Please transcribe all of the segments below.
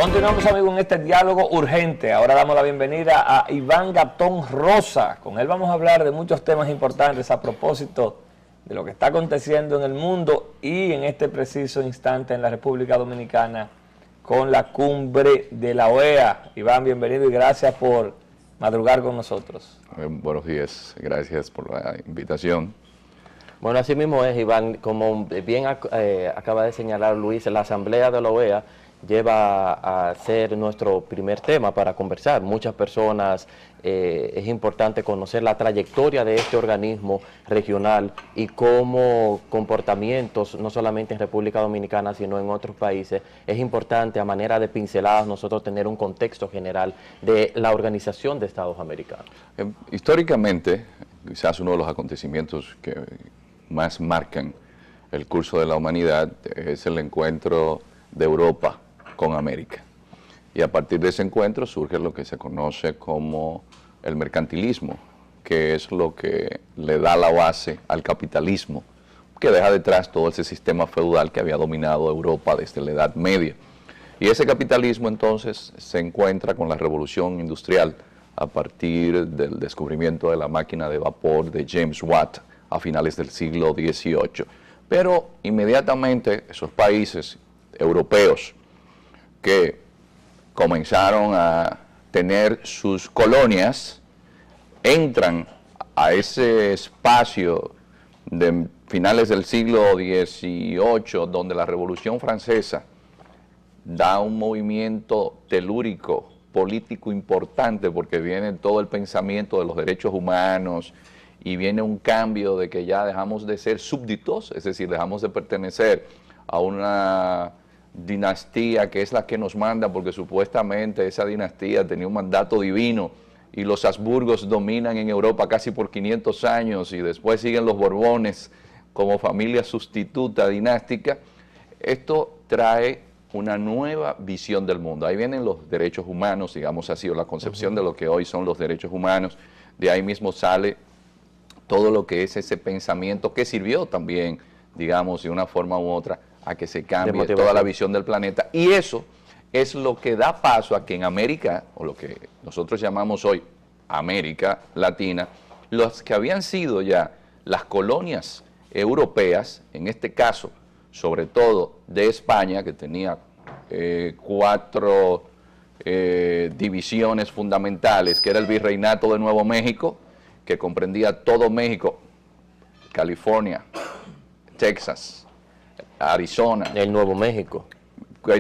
Continuamos, amigos, en este diálogo urgente. Ahora damos la bienvenida a Iván Gatón Rosa. Con él vamos a hablar de muchos temas importantes a propósito de lo que está aconteciendo en el mundo y en este preciso instante en la República Dominicana con la cumbre de la OEA. Iván, bienvenido y gracias por madrugar con nosotros. Buenos días, gracias por la invitación. Bueno, así mismo es, Iván. Como bien acaba de señalar Luis, la Asamblea de la OEA lleva a ser nuestro primer tema para conversar. Muchas personas, es importante conocer la trayectoria de este organismo regional y cómo comportamientos, no solamente en República Dominicana, sino en otros países, es importante a manera de pinceladas nosotros tener un contexto general de la Organización de Estados Americanos. Históricamente, quizás uno de los acontecimientos que más marcan el curso de la humanidad es el encuentro de Europa con América. Y a partir de ese encuentro surge lo que se conoce como el mercantilismo, que es lo que le da la base al capitalismo, que deja detrás todo ese sistema feudal que había dominado Europa desde la Edad Media. Y ese capitalismo entonces se encuentra con la revolución industrial a partir del descubrimiento de la máquina de vapor de James Watt a finales del siglo XVIII. Pero inmediatamente esos países europeos que comenzaron a tener sus colonias, entran a ese espacio de finales del siglo XVIII, donde la Revolución Francesa da un movimiento telúrico, político importante, porque viene todo el pensamiento de los derechos humanos y viene un cambio de que ya dejamos de ser súbditos, es decir, dejamos de pertenecer a una dinastía que es la que nos manda, porque supuestamente esa dinastía tenía un mandato divino y los Habsburgos dominan en Europa casi por 500 años y después siguen los Borbones como familia sustituta dinástica. Esto trae una nueva visión del mundo. Ahí vienen los derechos humanos, digamos así, o la concepción de lo que hoy son los derechos humanos. De ahí mismo sale todo lo que es ese pensamiento que sirvió también, digamos, de una forma u otra, a que se cambie toda la visión del planeta. Y eso es lo que da paso a que en América, o lo que nosotros llamamos hoy América Latina, los que habían sido ya las colonias europeas, en este caso, sobre todo de España, que tenía cuatro divisiones fundamentales, que era el Virreinato de Nuevo México, que comprendía todo México, California, Texas, Arizona. El Nuevo México.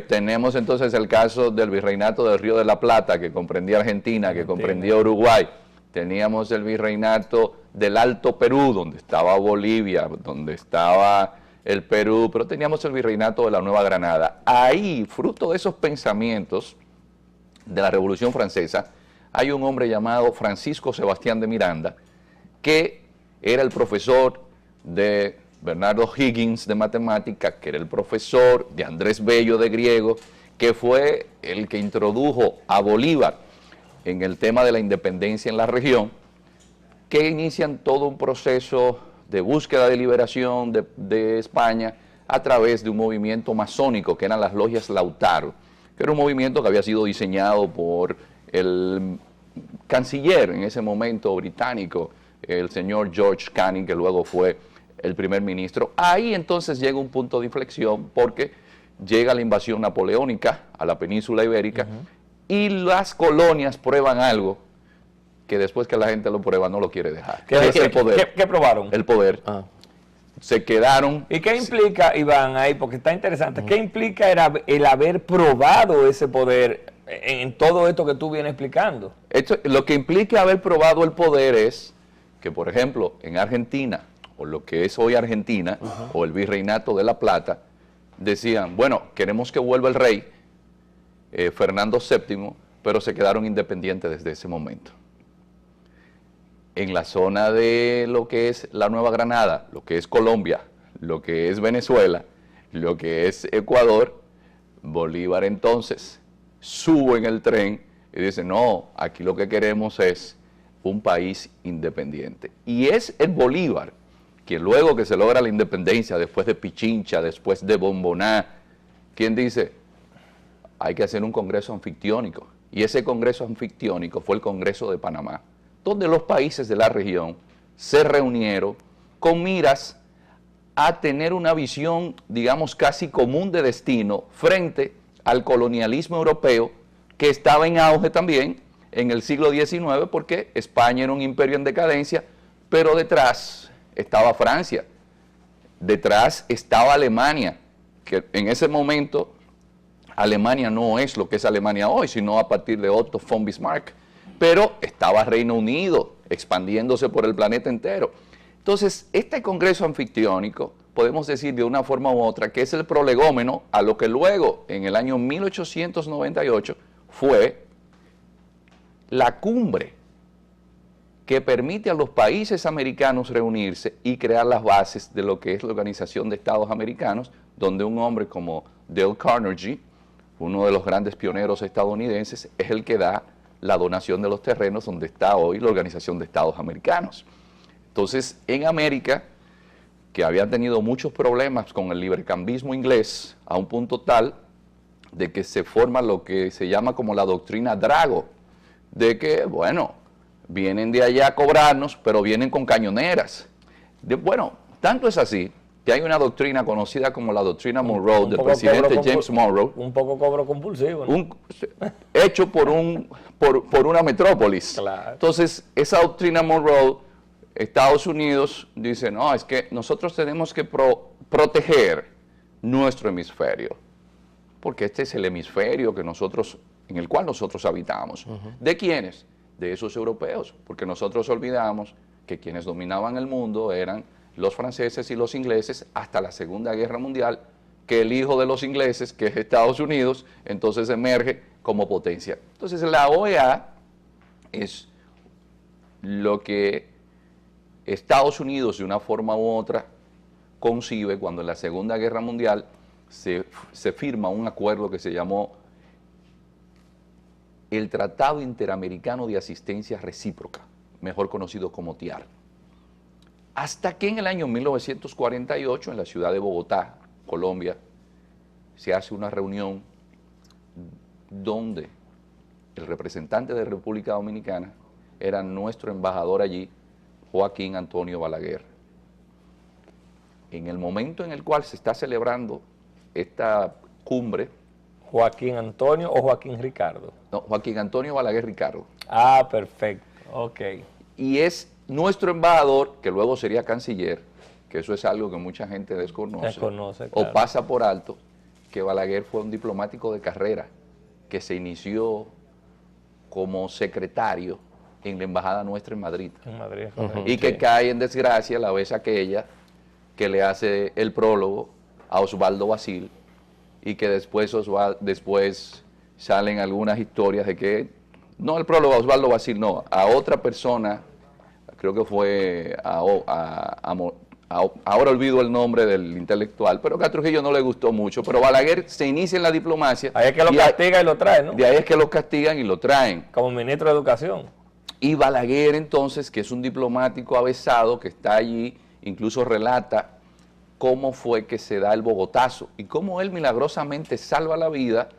Tenemos entonces el caso del Virreinato del Río de la Plata, que comprendía Argentina, que comprendía Uruguay. Teníamos el Virreinato del Alto Perú, donde estaba Bolivia, donde estaba el Perú, pero teníamos el Virreinato de la Nueva Granada. Ahí, fruto de esos pensamientos de la Revolución Francesa, hay un hombre llamado Francisco Sebastián de Miranda, que era el profesor de Bernardo Higgins de matemática, que era el profesor de Andrés Bello de griego, que fue el que introdujo a Bolívar en el tema de la independencia en la región, que inician todo un proceso de búsqueda de liberación de España a través de un movimiento masónico, que eran las logias Lautaro, que era un movimiento que había sido diseñado por el canciller en ese momento británico, el señor George Canning, que luego fue el primer ministro. Ahí entonces llega un punto de inflexión, porque llega la invasión napoleónica a la península ibérica y las colonias prueban algo que después que la gente lo prueba no lo quiere dejar. ¿Qué es el poder? ¿Qué probaron? El poder. Se quedaron. ¿Y qué implica, Iván, ahí? Porque está interesante. ¿Qué implica el haber probado ese poder en todo esto que tú vienes explicando? Lo que implica haber probado el poder es que, por ejemplo, en Argentina, o lo que es hoy Argentina, o el Virreinato de la Plata, decían, bueno, queremos que vuelva el rey, Fernando VII, pero se quedaron independientes desde ese momento. En la zona de lo que es la Nueva Granada, lo que es Colombia, lo que es Venezuela, lo que es Ecuador, Bolívar entonces sube en el tren y dice, no, aquí lo que queremos es un país independiente. Y es el Bolívar que luego que se logra la independencia, después de Pichincha, después de Bomboná, quien dice, hay que hacer un congreso anfictiónico. Y ese congreso anfictiónico fue el Congreso de Panamá, donde los países de la región se reunieron con miras a tener una visión, digamos, casi común de destino frente al colonialismo europeo que estaba en auge también en el siglo XIX, porque España era un imperio en decadencia, pero detrás estaba Francia, detrás estaba Alemania, que en ese momento Alemania no es lo que es Alemania hoy, sino a partir de Otto von Bismarck, pero estaba Reino Unido expandiéndose por el planeta entero. Entonces, este congreso anfictiónico, podemos decir de una forma u otra, que es el prolegómeno a lo que luego, en el año 1898, fue la cumbre que permite a los países americanos reunirse y crear las bases de lo que es la Organización de Estados Americanos, donde un hombre como Dale Carnegie, uno de los grandes pioneros estadounidenses, es el que da la donación de los terrenos donde está hoy la Organización de Estados Americanos. Entonces, en América, que habían tenido muchos problemas con el librecambismo inglés, a un punto tal de que se forma lo que se llama como la doctrina Drago, de que, bueno, vienen de allá a cobrarnos, pero vienen con cañoneras. Bueno, tanto es así que hay una doctrina conocida como la doctrina Monroe del presidente James Monroe. Un poco cobro compulsivo, ¿no? Hecho por una metrópolis. Claro. Entonces, esa doctrina Monroe, Estados Unidos dice, no, es que nosotros tenemos que proteger nuestro hemisferio, porque este es el hemisferio en el cual nosotros habitamos. ¿De quiénes? De esos europeos, porque nosotros olvidamos que quienes dominaban el mundo eran los franceses y los ingleses hasta la Segunda Guerra Mundial, que el hijo de los ingleses, que es Estados Unidos, entonces emerge como potencia. Entonces la OEA es lo que Estados Unidos de una forma u otra concibe cuando en la Segunda Guerra Mundial se firma un acuerdo que se llamó el Tratado Interamericano de Asistencia Recíproca, mejor conocido como TIAR. Hasta que en el año 1948, en la ciudad de Bogotá, Colombia, se hace una reunión donde el representante de República Dominicana era nuestro embajador allí, Joaquín Antonio Balaguer. En el momento en el cual se está celebrando esta cumbre... ¿Joaquín Antonio o Joaquín Ricardo? No, Joaquín Antonio Balaguer Ricardo. Ah, perfecto, ok. Y es nuestro embajador, que luego sería canciller, que eso es algo que mucha gente desconoce claro. O pasa por alto, que Balaguer fue un diplomático de carrera, que se inició como secretario en la embajada nuestra en Madrid. En Madrid, y que cae en desgracia la vez aquella que le hace el prólogo a Osvaldo Basil, y que después salen algunas historias de que, no el prólogo a Osvaldo Basil, no, a otra persona, creo que fue ahora olvido el nombre del intelectual, pero que a Trujillo no le gustó mucho, pero Balaguer se inicia en la diplomacia. Ahí es que lo castigan y lo traen, ¿no? De ahí es que lo castigan y lo traen. Como ministro de Educación. Y Balaguer entonces, que es un diplomático avesado, que está allí, incluso relata cómo fue que se da el Bogotazo y cómo él milagrosamente salva la vida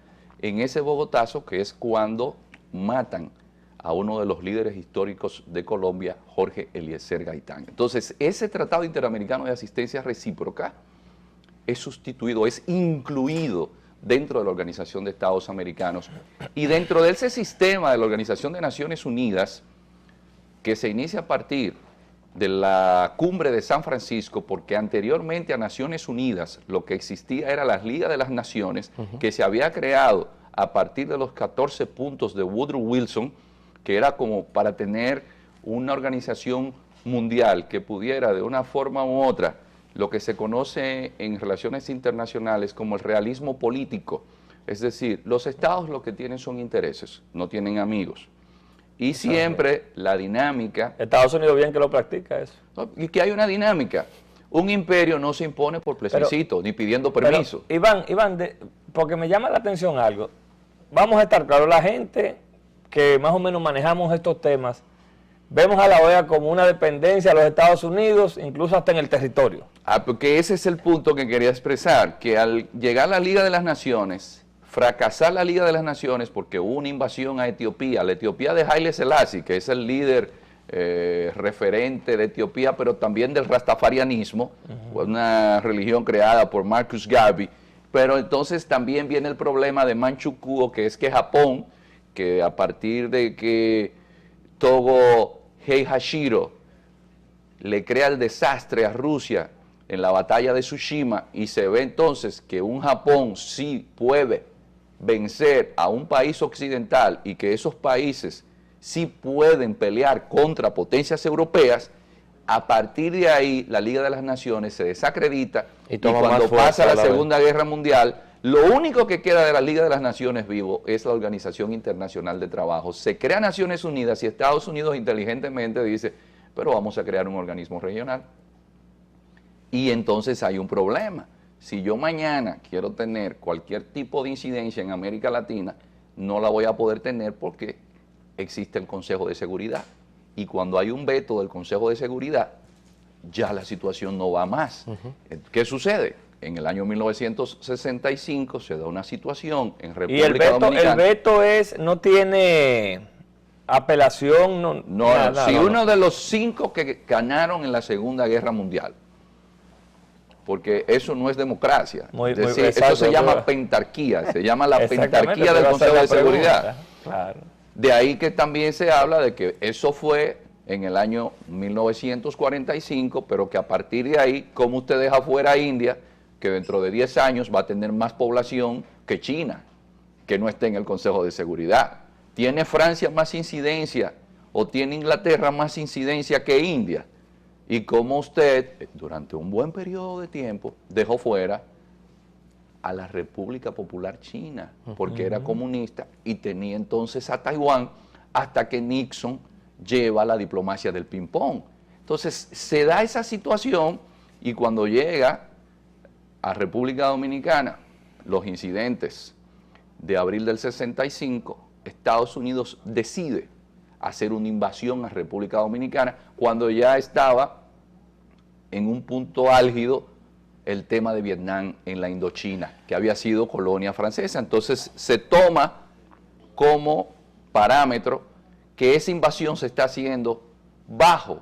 en ese Bogotazo, que es cuando matan a uno de los líderes históricos de Colombia, Jorge Eliezer Gaitán. Entonces, ese Tratado Interamericano de Asistencia Recíproca es sustituido, es incluido dentro de la Organización de Estados Americanos y dentro de ese sistema de la Organización de Naciones Unidas, que se inicia a partir de la cumbre de San Francisco, porque anteriormente a Naciones Unidas lo que existía era la Liga de las Naciones, que se había creado a partir de los 14 puntos de Woodrow Wilson, que era como para tener una organización mundial que pudiera de una forma u otra, lo que se conoce en relaciones internacionales como el realismo político, es decir, los estados lo que tienen son intereses, no tienen amigos. Y siempre la dinámica... Estados Unidos bien que lo practica eso. Y que hay una dinámica. Un imperio no se impone por plebiscito, ni pidiendo permiso. Pero, Iván, porque me llama la atención algo. Vamos a estar claros, la gente que más o menos manejamos estos temas, vemos a la OEA como una dependencia de los Estados Unidos, incluso hasta en el territorio. Porque ese es el punto que quería expresar, que al llegar a la Liga de las Naciones, fracasar la Liga de las Naciones porque hubo una invasión a Etiopía, la Etiopía de Haile Selassie, que es el líder referente de Etiopía, pero también del rastafarianismo, una religión creada por Marcus Garvey. Pero entonces también viene el problema de Manchukuo, que es que Japón, que a partir de que Togo Heihachiro le crea el desastre a Rusia en la batalla de Tsushima, y se ve entonces que un Japón sí puede vencer a un país occidental y que esos países sí pueden pelear contra potencias europeas, a partir de ahí la Liga de las Naciones se desacredita y cuando pasa la Segunda Guerra Mundial, lo único que queda de la Liga de las Naciones vivo es la Organización Internacional de Trabajo. Se crea Naciones Unidas y Estados Unidos inteligentemente dice, pero vamos a crear un organismo regional. Y entonces hay un problema. Si yo mañana quiero tener cualquier tipo de incidencia en América Latina, no la voy a poder tener porque existe el Consejo de Seguridad. Y cuando hay un veto del Consejo de Seguridad, ya la situación no va más. ¿Qué sucede? En el año 1965 se da una situación en República Dominicana. ¿Y el veto no tiene apelación? No, si uno de los 5 que ganaron en la Segunda Guerra Mundial, porque eso no es democracia, eso se llama pentarquía, se llama la pentarquía del Consejo de Seguridad. Claro. De ahí que también se habla de que eso fue en el año 1945, pero que a partir de ahí, como usted deja fuera a India, que dentro de 10 años va a tener más población que China, que no esté en el Consejo de Seguridad. ¿Tiene Francia más incidencia o tiene Inglaterra más incidencia que India? Y como usted, durante un buen periodo de tiempo, dejó fuera a la República Popular China, porque era comunista, y tenía entonces a Taiwán hasta que Nixon lleva la diplomacia del ping-pong. Entonces, se da esa situación, y cuando llega a República Dominicana los incidentes de abril del 65, Estados Unidos decide hacer una invasión a República Dominicana, cuando ya estaba en un punto álgido el tema de Vietnam en la Indochina, que había sido colonia francesa. Entonces se toma como parámetro que esa invasión se está haciendo bajo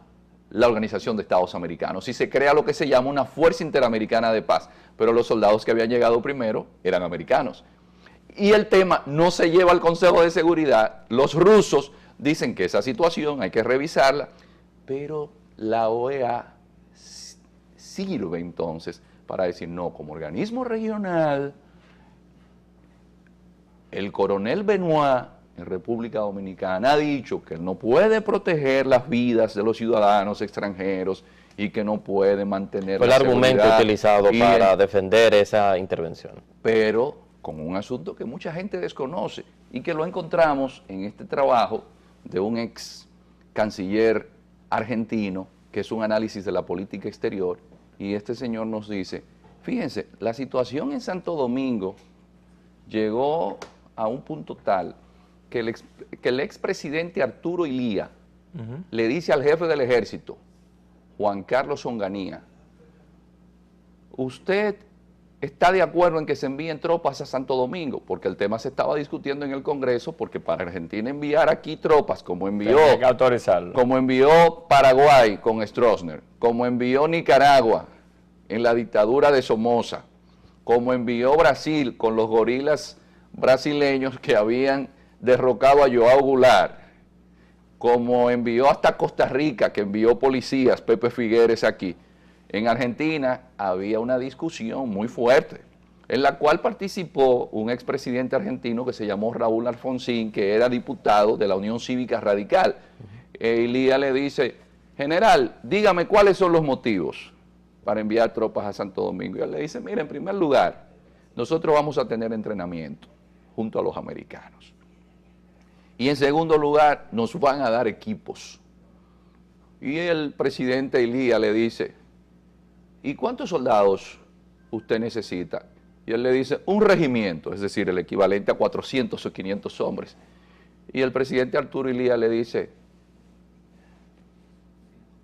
la Organización de Estados Americanos y se crea lo que se llama una Fuerza Interamericana de Paz, pero los soldados que habían llegado primero eran americanos. Y el tema no se lleva al Consejo de Seguridad. Los rusos dicen que esa situación hay que revisarla, pero la OEA sirve entonces para decir, no, como organismo regional, el coronel Benoit en República Dominicana ha dicho que no puede proteger las vidas de los ciudadanos extranjeros y que no puede mantener el argumento utilizado para defender esa intervención. Pero con un asunto que mucha gente desconoce y que lo encontramos en este trabajo de un ex canciller argentino, que es un análisis de la política exterior, y este señor nos dice, fíjense, la situación en Santo Domingo llegó a un punto tal que el expresidente Arturo Illia le dice al jefe del ejército, Juan Carlos Onganía, usted está de acuerdo en que se envíen tropas a Santo Domingo, porque el tema se estaba discutiendo en el Congreso, porque para Argentina enviar aquí tropas, como envió Paraguay con Stroessner, como envió Nicaragua en la dictadura de Somoza, como envió Brasil con los gorilas brasileños que habían derrocado a João Goulart, como envió hasta Costa Rica, que envió policías, Pepe Figueres aquí. En Argentina había una discusión muy fuerte, en la cual participó un expresidente argentino que se llamó Raúl Alfonsín, que era diputado de la Unión Cívica Radical. Illia le dice, general, dígame cuáles son los motivos para enviar tropas a Santo Domingo. Y él le dice, mira, en primer lugar, nosotros vamos a tener entrenamiento junto a los americanos. Y en segundo lugar, nos van a dar equipos. Y el presidente Illia le dice, ¿y cuántos soldados usted necesita? Y él le dice, un regimiento, es decir, el equivalente a 400 o 500 hombres. Y el presidente Arturo Illia le dice,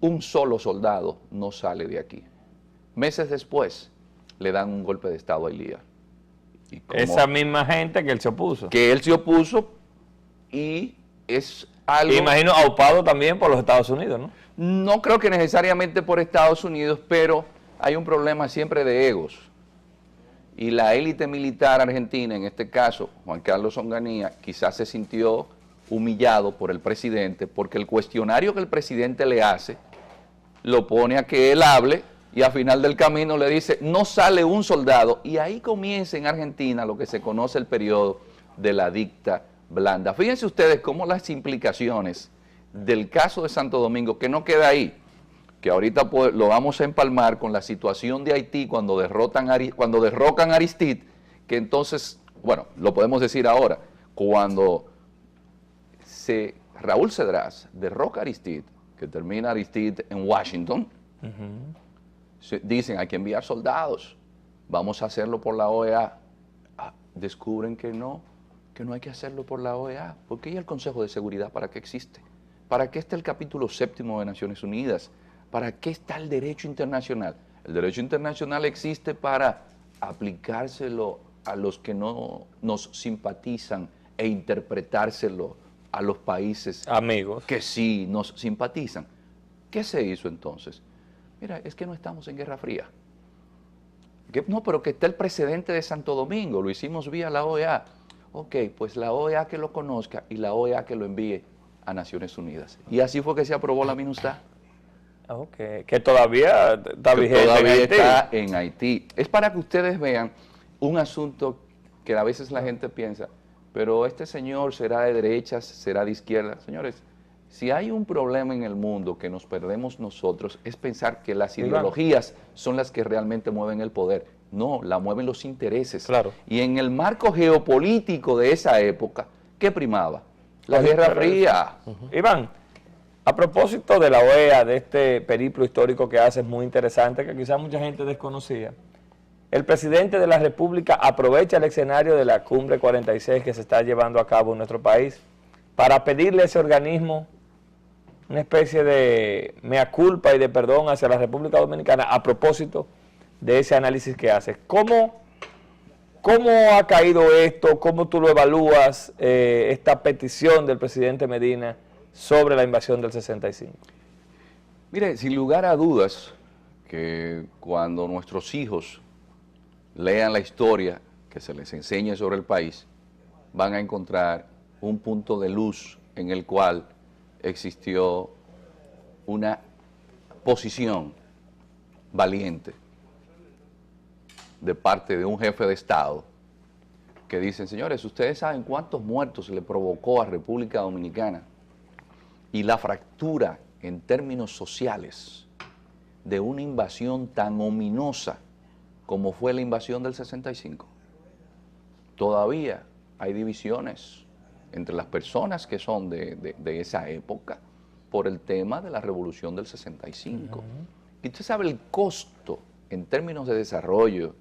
un solo soldado no sale de aquí. Meses después, le dan un golpe de Estado a Illia. Y como esa misma gente que él se opuso. que él se opuso y es algo... Imagino aupado también por los Estados Unidos, ¿no? No creo que necesariamente por Estados Unidos, pero hay un problema siempre de egos. Y la élite militar argentina, en este caso, Juan Carlos Onganía, quizás se sintió humillado por el presidente, porque el cuestionario que el presidente le hace, lo pone a que él hable, y al final del camino le dice, no sale un soldado. Y ahí comienza en Argentina lo que se conoce el periodo de la dicta blanda. Fíjense ustedes cómo las implicaciones del caso de Santo Domingo, que no queda ahí, que ahorita lo vamos a empalmar con la situación de Haití cuando derrocan a Aristide, que entonces, bueno, lo podemos decir ahora, cuando Raúl Cedras derroca a Aristide, que termina Aristide en Washington, dicen hay que enviar soldados, vamos a hacerlo por la OEA. Descubren que no hay que hacerlo por la OEA, porque ¿y el Consejo de Seguridad para qué existe? ¿Para qué está el capítulo 7º de Naciones Unidas? ¿Para qué está el derecho internacional? El derecho internacional existe para aplicárselo a los que no nos simpatizan e interpretárselo a los países Amigos. que sí nos simpatizan. ¿Qué se hizo entonces? Mira, es que no estamos en Guerra Fría. No, pero que está el precedente de Santo Domingo, lo hicimos vía la OEA. Ok, pues la OEA que lo conozca y la OEA que lo envíe a Naciones Unidas. Y así fue que se aprobó la MINUSTAH. Okay. Que todavía está Que vigente. todavía en Haití. está en Haití. Es para que ustedes vean un asunto que a veces la gente piensa, pero este señor será de derechas, será de izquierda. Señores, si hay un problema en el mundo que nos perdemos nosotros, es pensar que las ideologías son las que realmente mueven el poder. No, la mueven los intereses. Claro. Y en el marco geopolítico de esa época, ¿qué primaba? La Guerra Fría. Iván, a propósito de la OEA, de este periplo histórico que hace, es muy interesante, que quizás mucha gente desconocía. El presidente de la República aprovecha el escenario de la Cumbre 46 que se está llevando a cabo en nuestro país para pedirle a ese organismo una especie de mea culpa y de perdón hacia la República Dominicana a propósito de ese análisis que hace. ¿Cómo ha caído esto? ¿Cómo tú lo evalúas, esta petición del presidente Medina sobre la invasión del 65? Mire, sin lugar a dudas, que cuando nuestros hijos lean la historia que se les enseñe sobre el país, van a encontrar un punto de luz en el cual existió una posición valiente de parte de un jefe de Estado que dicen, señores, ustedes saben cuántos muertos le provocó a República Dominicana y la fractura en términos sociales de una invasión tan ominosa como fue la invasión del 65. Todavía hay divisiones entre las personas que son de esa época por el tema de la revolución del 65. Y usted sabe el costo en términos de desarrollo,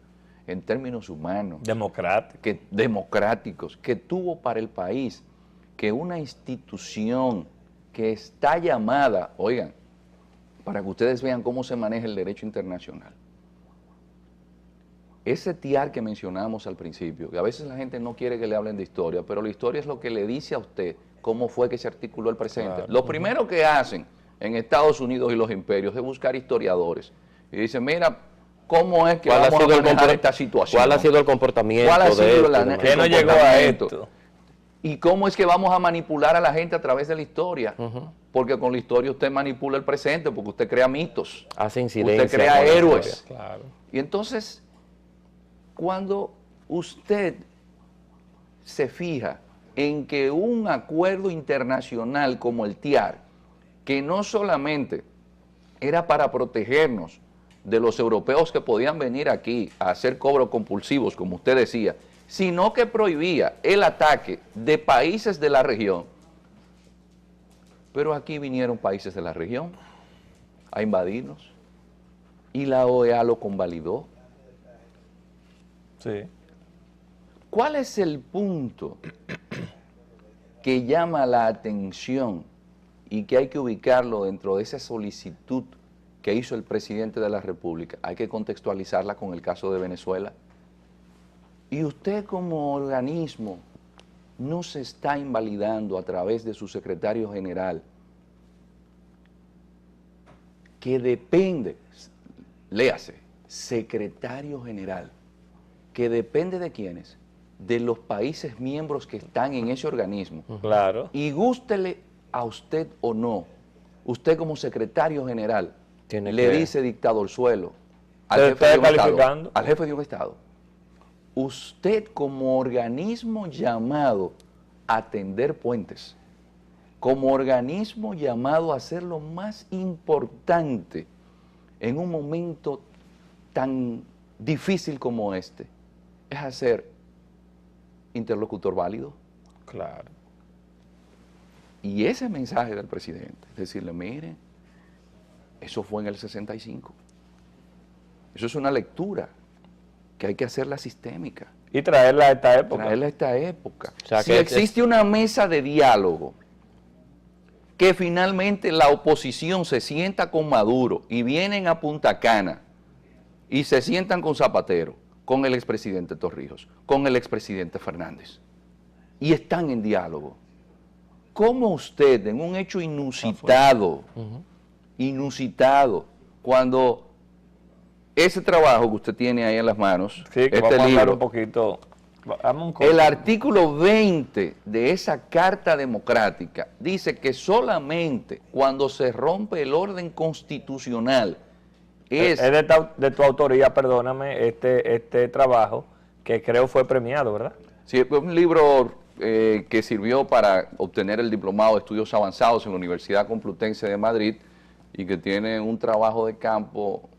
en términos humanos, democráticos, que tuvo para el país que una institución que está llamada, oigan, para que ustedes vean cómo se maneja el derecho internacional. Ese TIAR que mencionamos al principio, que a veces la gente no quiere que le hablen de historia, pero la historia es lo que le dice a usted cómo fue que se articuló el presente. Claro. Lo primero que hacen en Estados Unidos y los imperios es buscar historiadores. Y dicen, mira, ¿cómo es que vamos a manejar esta situación? ¿Cuál ha sido el comportamiento? ¿Cuál ha sido ¿Qué no llegó a esto? ¿Y cómo es que vamos a manipular a la gente a través de la historia? Porque con la historia usted manipula el presente, porque usted crea mitos. Hace incidencia. Usted crea héroes. Claro. Y entonces, cuando usted se fija en que un acuerdo internacional como el TIAR, que no solamente era para protegernos de los europeos que podían venir aquí a hacer cobros compulsivos, como usted decía, sino que prohibía el ataque de países de la región. Pero aquí vinieron países de la región a invadirnos y la OEA lo convalidó. Sí. ¿Cuál es el punto que llama la atención y que hay que ubicarlo dentro de esa solicitud que hizo el presidente de la República? Hay que contextualizarla con el caso de Venezuela. Y usted como organismo no se está invalidando a través de su secretario general, que depende, léase, secretario general, que depende de quiénes, de los países miembros que están en ese organismo. Claro. Y gústele a usted o no, usted como secretario general le dice dictadorzuelo al jefe de un Estado, al jefe de un Estado. Usted como organismo llamado a tender puentes, como organismo llamado a hacer lo más importante en un momento tan difícil como este, es hacer interlocutor válido. Claro. Y ese mensaje del presidente, es decirle, miren, eso fue en el 65. Eso es una lectura que hay que hacerla sistémica. Y traerla a esta época. Traerla a esta época. O sea, si existe una mesa de diálogo que finalmente la oposición se sienta con Maduro y vienen a Punta Cana y se sientan con Zapatero, con el expresidente Torrijos, con el expresidente Fernández, y están en diálogo, ¿cómo usted en un hecho inusitado, cuando ese trabajo que usted tiene ahí en las manos, sí, que vamos a hablar un poquito, el artículo 20 de esa Carta Democrática dice que solamente cuando se rompe el orden constitucional es de tu autoría, perdóname, este trabajo que creo fue premiado, ¿verdad? Sí, es un libro que sirvió para obtener el diplomado de estudios avanzados en la Universidad Complutense de Madrid y que tiene un trabajo de campo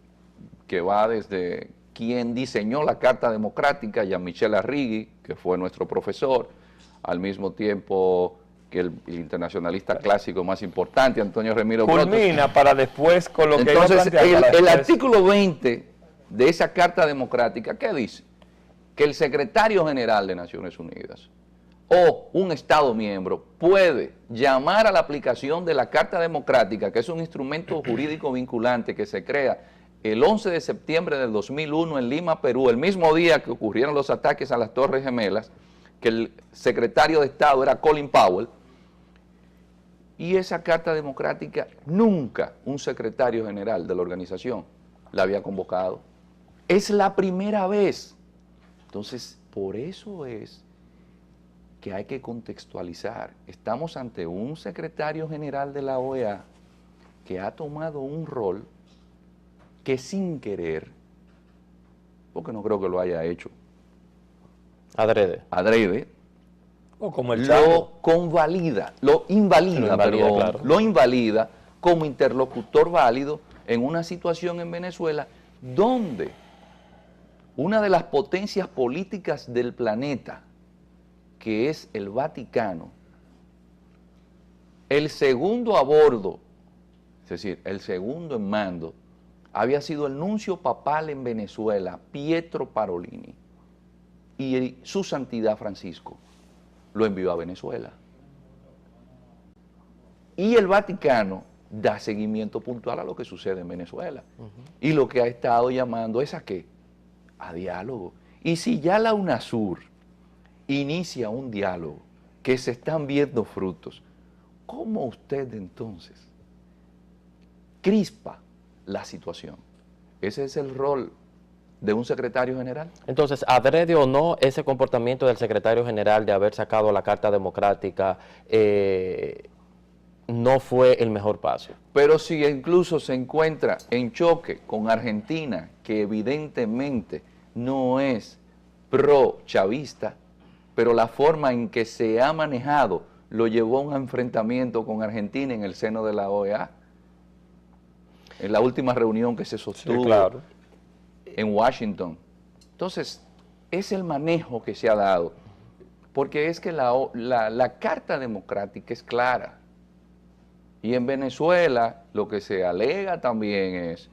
que va desde quien diseñó la Carta Democrática, Jean-Michel Arrigui, que fue nuestro profesor, al mismo tiempo que el internacionalista clásico más importante, Antonio Remiro Broto. Culmina para después con lo que entonces, el artículo 20 de esa Carta Democrática, ¿qué dice? Que el secretario general de Naciones Unidas o un Estado miembro puede llamar a la aplicación de la Carta Democrática, que es un instrumento jurídico vinculante que se crea el 11 de septiembre del 2001 en Lima, Perú, el mismo día que ocurrieron los ataques a las Torres Gemelas, que el secretario de Estado era Colin Powell, y esa Carta Democrática nunca un secretario general de la organización la había convocado. Es la primera vez. Entonces, por eso es que hay que contextualizar. Estamos ante un secretario general de la OEA que ha tomado un rol que sin querer, porque no creo que lo haya hecho adrede, o como el lo convalida, lo invalida, claro. lo invalida como interlocutor válido en una situación en Venezuela donde una de las potencias políticas del planeta, que es el Vaticano, el segundo a bordo, es decir, el segundo en mando, había sido el nuncio papal en Venezuela, Pietro Parolini, y su santidad Francisco lo envió a Venezuela. Y el Vaticano da seguimiento puntual a lo que sucede en Venezuela. Y lo que ha estado llamando es ¿a qué? A diálogo. Y si ya la UNASUR inicia un diálogo que se están viendo frutos, ¿cómo usted entonces crispa la situación? Ese es el rol de un secretario general. Entonces, adrede o no, ese comportamiento del secretario general de haber sacado la Carta Democrática no fue el mejor paso. Pero si incluso se encuentra en choque con Argentina, que evidentemente no es pro-chavista, pero la forma en que se ha manejado lo llevó a un enfrentamiento con Argentina en el seno de la OEA, en la última reunión que se sostuvo en Washington. Entonces, es el manejo que se ha dado, porque es que la Carta Democrática es clara. Y en Venezuela lo que se alega también es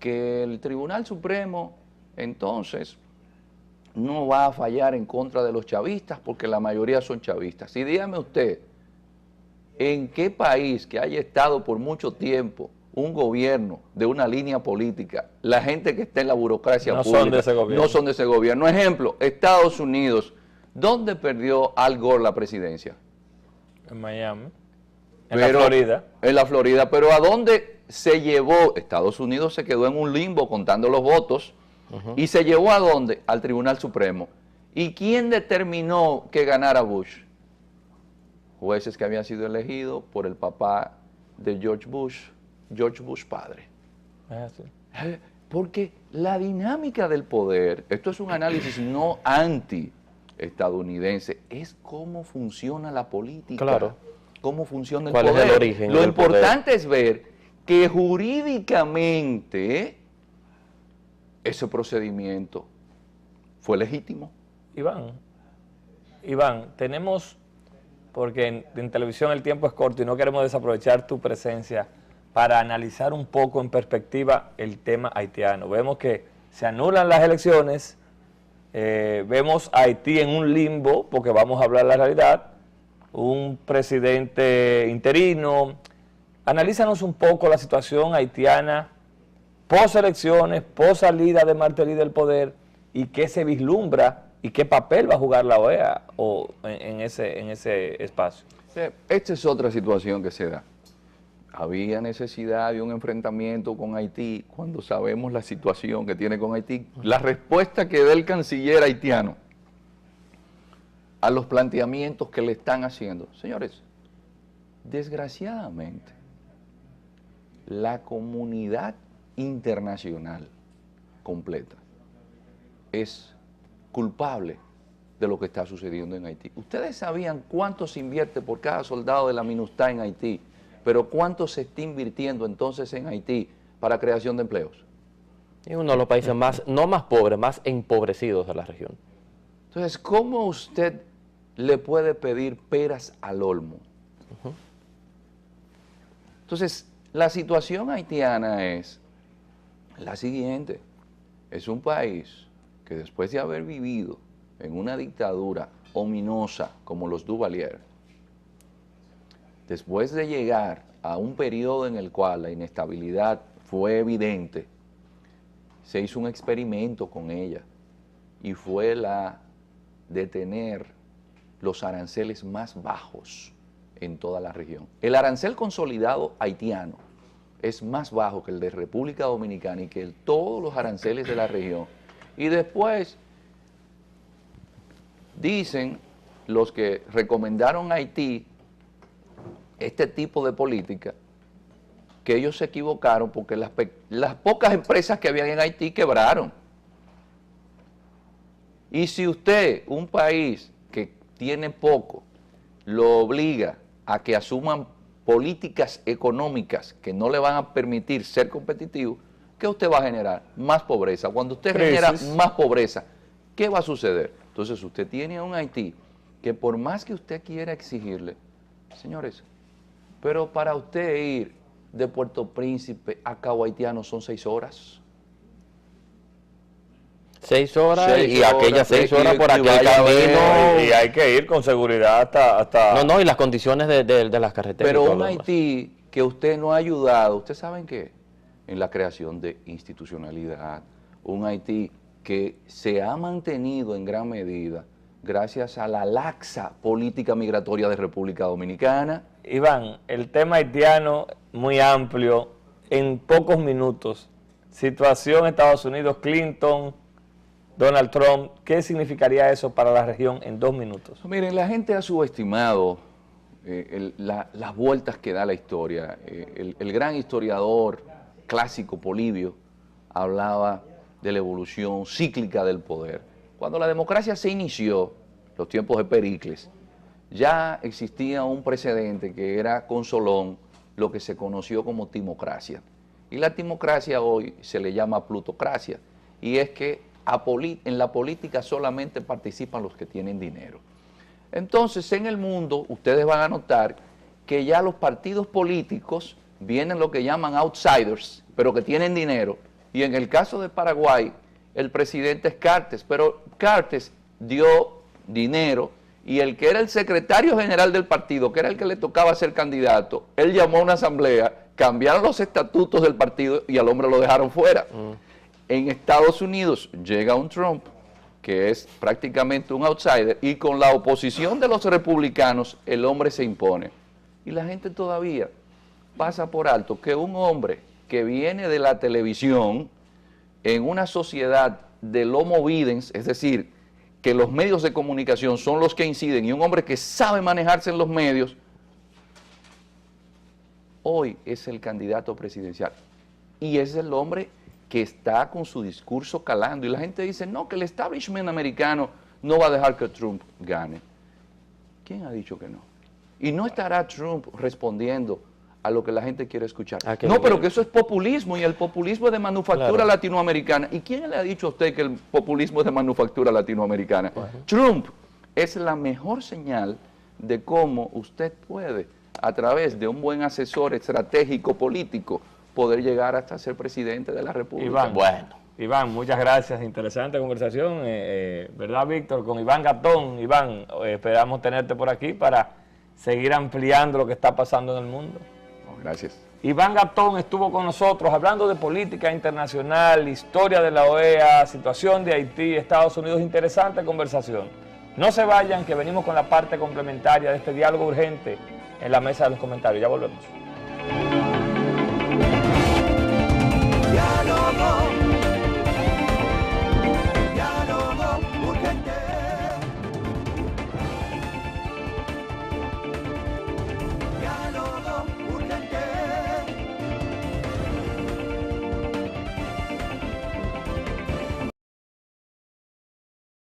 que el Tribunal Supremo entonces no va a fallar en contra de los chavistas porque la mayoría son chavistas. Y dígame usted, ¿en qué país que haya estado por mucho tiempo un gobierno de una línea política, la gente que está en la burocracia No pública son de ese gobierno. no son de ese gobierno. Ejemplo, Estados Unidos, ¿dónde perdió Al Gore la presidencia? En Miami. En la Florida. En la Florida, pero ¿a dónde se llevó? Estados Unidos se quedó en un limbo contando los votos y se llevó ¿a dónde? Al Tribunal Supremo. ¿Y quién determinó que ganara Bush? Jueces que habían sido elegidos por el papá de George Bush padre. Es así. Porque la dinámica del poder, esto es un análisis no anti-estadounidense, es cómo funciona la política, Claro. cómo funciona el ¿Cuál poder. es el origen Lo del importante es ver que jurídicamente ese procedimiento fue legítimo. Iván, tenemos, porque en televisión el tiempo es corto y no queremos desaprovechar tu presencia para analizar un poco en perspectiva el tema haitiano. Vemos que se anulan las elecciones, vemos a Haití en un limbo, porque vamos a hablar la realidad, un presidente interino. Analízanos un poco la situación haitiana post elecciones, post salida de Martelly del poder y qué se vislumbra y qué papel va a jugar la OEA en ese espacio. Esta es otra situación que se da. Había necesidad de un enfrentamiento con Haití cuando sabemos la situación que tiene con Haití. La respuesta que da el canciller haitiano a los planteamientos que le están haciendo. Señores, desgraciadamente, la comunidad internacional completa es culpable de lo que está sucediendo en Haití. ¿Ustedes sabían cuánto se invierte por cada soldado de la MINUSTAH en Haití? Pero ¿cuánto se está invirtiendo entonces en Haití para creación de empleos? Es uno de los países más, no más pobres, más empobrecidos de la región. Entonces, ¿cómo usted le puede pedir peras al olmo? Entonces, la situación haitiana es la siguiente. Es un país que después de haber vivido en una dictadura ominosa como los Duvalier, después de llegar a un periodo en el cual la inestabilidad fue evidente, se hizo un experimento con ella y fue la de tener los aranceles más bajos en toda la región. El arancel consolidado haitiano es más bajo que el de República Dominicana y que todos los aranceles de la región. Y después dicen los que recomendaron a Haití este tipo de política, que ellos se equivocaron porque las pocas empresas que habían en Haití quebraron. Y si usted, un país que tiene poco, lo obliga a que asuman políticas económicas que no le van a permitir ser competitivo, ¿qué usted va a generar? Más pobreza. Cuando usted genera más pobreza, ¿qué va a suceder? Entonces usted tiene a un Haití que por más que usted quiera exigirle, señores, pero para usted ir de Puerto Príncipe a Cabo Haitiano son 6 horas. 6 horas y 6 aquellas 6 horas por y aquel vaya a ver, camino. Y hay que ir con seguridad hasta... No, y las condiciones de las carreteras. Pero y todo un lo demás. Haití que usted no ha ayudado, ¿ustedes saben qué? En la creación de institucionalidad. Un Haití que se ha mantenido en gran medida gracias a la laxa política migratoria de República Dominicana. Iván, el tema haitiano muy amplio, en pocos minutos. Situación Estados Unidos, Clinton, Donald Trump, ¿qué significaría eso para la región en 2 minutos? Miren, la gente ha subestimado las vueltas que da la historia. El gran historiador clásico Polibio hablaba de la evolución cíclica del poder. Cuando la democracia se inició, los tiempos de Pericles, ya existía un precedente que era con Solón lo que se conoció como timocracia. Y la timocracia hoy se le llama plutocracia. Y es que en la política solamente participan los que tienen dinero. Entonces, en el mundo, ustedes van a notar que ya los partidos políticos vienen lo que llaman outsiders, pero que tienen dinero. Y en el caso de Paraguay, el presidente es Cartes, pero Cartes dio dinero y el que era el secretario general del partido, que era el que le tocaba ser candidato, él llamó a una asamblea cambiaron los estatutos del partido y al hombre lo dejaron fuera. En Estados Unidos llega un Trump que es prácticamente un outsider, y con la oposición de los republicanos el hombre se impone. Y la gente todavía pasa por alto que un hombre que viene de la televisión en una sociedad del homo videns, es decir, que los medios de comunicación son los que inciden, y un hombre que sabe manejarse en los medios, hoy es el candidato presidencial. Y es el hombre que está con su discurso calando. Y la gente dice, no, que el establishment americano no va a dejar que Trump gane. ¿Quién ha dicho que no? Y no estará Trump respondiendo a lo que la gente quiere escuchar. No, pero que eso es populismo, y el populismo es de manufactura latinoamericana. ¿Y quién le ha dicho a usted que el populismo es de manufactura latinoamericana? Trump es la mejor señal de cómo usted puede, a través de un buen asesor estratégico político, poder llegar hasta ser presidente de la República. Iván, muchas gracias, interesante conversación, ¿verdad, Víctor? Con Iván Gatón. Iván, esperamos tenerte por aquí para seguir ampliando lo que está pasando en el mundo. Gracias. Iván Gatón estuvo con nosotros hablando de política internacional, historia de la OEA, situación de Haití, Estados Unidos. Interesante conversación. No se vayan, que venimos con la parte complementaria de este diálogo urgente en la mesa de los comentarios. Ya volvemos.